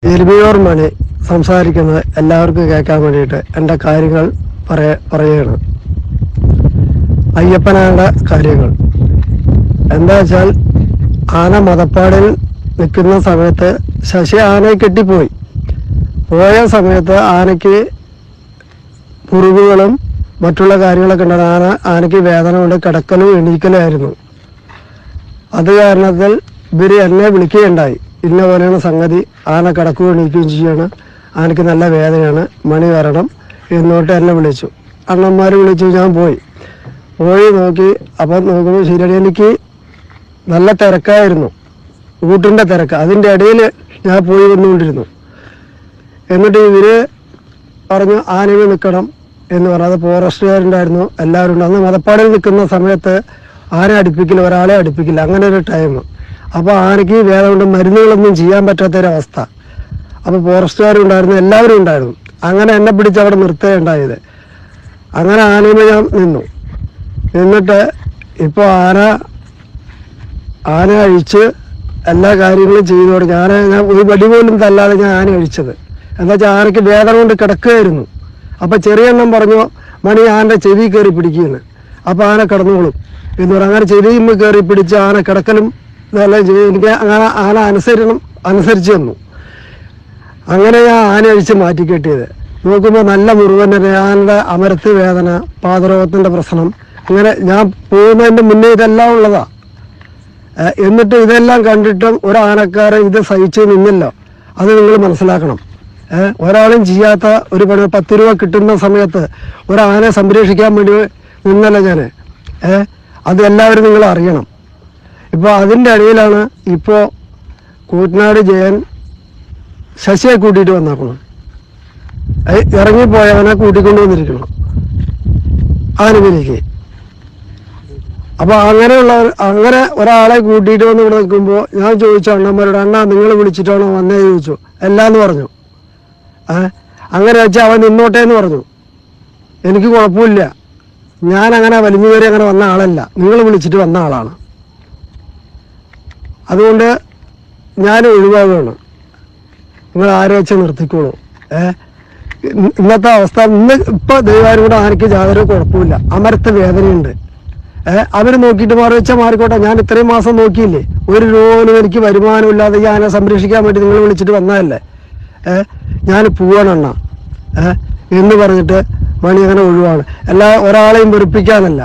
എരുമിയോർ മണി സംസാരിക്കുന്നത് എല്ലാവർക്കും കേൾക്കാൻ വേണ്ടിയിട്ട് എൻ്റെ കാര്യങ്ങൾ പറയുകയാണ്. അയ്യപ്പനാരുടെ കാര്യങ്ങൾ എന്താ വെച്ചാൽ, ആന മതപ്പാടിൽ നിൽക്കുന്ന സമയത്ത് ശശി ആനയെ കെട്ടിപ്പോയി. പോയ സമയത്ത് ആനയ്ക്ക് മുറിവുകളും മറ്റുള്ള കാര്യങ്ങളൊക്കെ ഉണ്ടായിരുന്നു. ആനയ്ക്ക് വേദന കൊണ്ട് കിടക്കലും എണീക്കലായിരുന്നു. അത് കാരണത്തിൽ ഇവർ എന്നെ വിളിക്കുകയുണ്ടായി. ഇന്ന പോലെയാണ് സംഗതി, ആന കിടക്കുകയും എണീക്കുകയും ചെയ്യാണ്, ആനയ്ക്ക് നല്ല വേദനയാണ്, മണി വരണം എന്നോട്ട് എന്നെ വിളിച്ചു. അണ്ണന്മാർ വിളിച്ചു. ഞാൻ പോയി നോക്കി. അപ്പം നോക്കുമ്പോൾ ശരിയാണ്, എനിക്ക് നല്ല തിരക്കായിരുന്നു, ഊട്ടിൻ്റെ തിരക്ക്. അതിൻ്റെ ഇടയിൽ ഞാൻ പോയി വന്നുകൊണ്ടിരുന്നു. എന്നിട്ട് ഇവർ പറഞ്ഞു ആനയിൽ നിൽക്കണം എന്ന് പറഞ്ഞു. അത് ഫോറസ്റ്റുകാരുണ്ടായിരുന്നു, എല്ലാവരും ഉണ്ട്. അന്ന് മതപ്പാടിൽ നിൽക്കുന്ന സമയത്ത് ആന അടുപ്പിക്കില്ല, ഒരാളെ അടുപ്പിക്കില്ല, അങ്ങനെ ഒരു ടൈം. അപ്പോൾ ആനയ്ക്ക് വേദന കൊണ്ട് മരുന്നുകളൊന്നും ചെയ്യാൻ പറ്റാത്തൊരവസ്ഥ. അപ്പോൾ ഫോറസ്റ്റുകാരുണ്ടായിരുന്നു, എല്ലാവരും ഉണ്ടായിരുന്നു. അങ്ങനെ എന്നെ പിടിച്ച് അവിടെ നിർത്തുകയുണ്ടായത്. അങ്ങനെ ആനയിൽ ഞാൻ നിന്നിട്ട് ഇപ്പോൾ ആന അഴിച്ച് എല്ലാ കാര്യങ്ങളും ചെയ്തു തുടങ്ങി. ഞാൻ ഒരു വടി പോലും തല്ലാതെ ഞാൻ ആന അഴിച്ചത്. എന്താ വെച്ചാൽ ആനയ്ക്ക് വേദന കൊണ്ട് കിടക്കുകയായിരുന്നു. അപ്പോൾ ചെറിയെണ്ണം പറഞ്ഞു, മണി ആനയുടെ ചെവി കയറി പിടിക്കുകയെന്ന്. അപ്പോൾ ആന കിടന്നോളും എന്ന് പറഞ്ഞു. അങ്ങനെ ചെവിയുമ്പോൾ കയറി പിടിച്ച് ആന കിടക്കലും ഇതെല്ലാം ചെയ്തു. എനിക്ക് അങ്ങനെ ആന അനുസരിച്ച് തന്നു. അങ്ങനെ ഞാൻ ആന അഴിച്ച് മാറ്റിക്കെട്ടിയത്. നോക്കുമ്പോൾ നല്ല മുറിവൻ, ആനയുടെ അമരത്ത് വേദന, പാദരോഗത്തിൻ്റെ പ്രശ്നം. അങ്ങനെ ഞാൻ പോകുന്നതിൻ്റെ മുന്നേ ഇതെല്ലാം ഉള്ളതാ. എന്നിട്ട് ഇതെല്ലാം കണ്ടിട്ടും ഒരാനക്കാരൻ ഇത് സഹിച്ച് നിന്നില്ല. അത് നിങ്ങൾ മനസ്സിലാക്കണം. ഒരാളും ചെയ്യാത്ത ഒരു പണി. 10 രൂപ കിട്ടുന്ന സമയത്ത് ഒരാനെ സംരക്ഷിക്കാൻ വേണ്ടി നിന്നല്ല ഞാൻ. അത് എല്ലാവരും നിങ്ങൾ അറിയണം. ഇപ്പോൾ അതിൻ്റെ ഇടയിലാണ് ഇപ്പോൾ കൂറ്റനാട് ജയൻ ശശിയെ കൂട്ടിയിട്ട് വന്നേക്കണം. ഇറങ്ങിപ്പോയവനെ കൂട്ടിക്കൊണ്ടു വന്നിരിക്കണം ആനവിലേക്ക്. അപ്പോൾ അങ്ങനെ ഒരാളെ കൂട്ടിയിട്ട് വന്ന് ഇവിടെ നിൽക്കുമ്പോൾ ഞാൻ ചോദിച്ചു അണ്ണന്മാരോട്, അണ്ണാ നിങ്ങൾ വിളിച്ചിട്ടാണോ വന്നേ ചോദിച്ചു. എല്ലാന്ന് പറഞ്ഞു. അങ്ങനെ വെച്ചാൽ അവൻ നിന്നോട്ടെ എന്ന് പറഞ്ഞു. എനിക്ക് കുഴപ്പമില്ല, ഞാൻ അങ്ങനെ വലിഞ്ഞു കയറി അങ്ങനെ വന്ന ആളല്ല, നിങ്ങൾ വിളിച്ചിട്ട് വന്ന ആളാണ്. അതുകൊണ്ട് ഞാൻ ഒഴിവാകുകയാണ്. നിങ്ങൾ ആരെ വെച്ച് നിർത്തിക്കോളൂ. ഇന്നത്തെ അവസ്ഥ ഇപ്പോൾ ദൈവം കൂടെ ആനയ്ക്ക് യാതൊരു കുഴപ്പമില്ല, അമരത്ത് വേദനയുണ്ട്. അവർ നോക്കിയിട്ട് വെച്ചാൽ മാറിക്കോട്ടെ. ഞാൻ ഇത്രയും മാസം നോക്കിയില്ലേ, ഒരു രൂപ എനിക്ക് വരുമാനമില്ലാതെ ഈ ആനയെ സംരക്ഷിക്കാൻ വേണ്ടി നിങ്ങൾ വിളിച്ചിട്ട് വന്നതല്ലേ. ഞാൻ പോവാണെണ്ണ എന്ന് പറഞ്ഞിട്ട് മണി അങ്ങനെ ഒഴിവാണ്. ഒരാളെയും വെറുപ്പിക്കാനല്ല.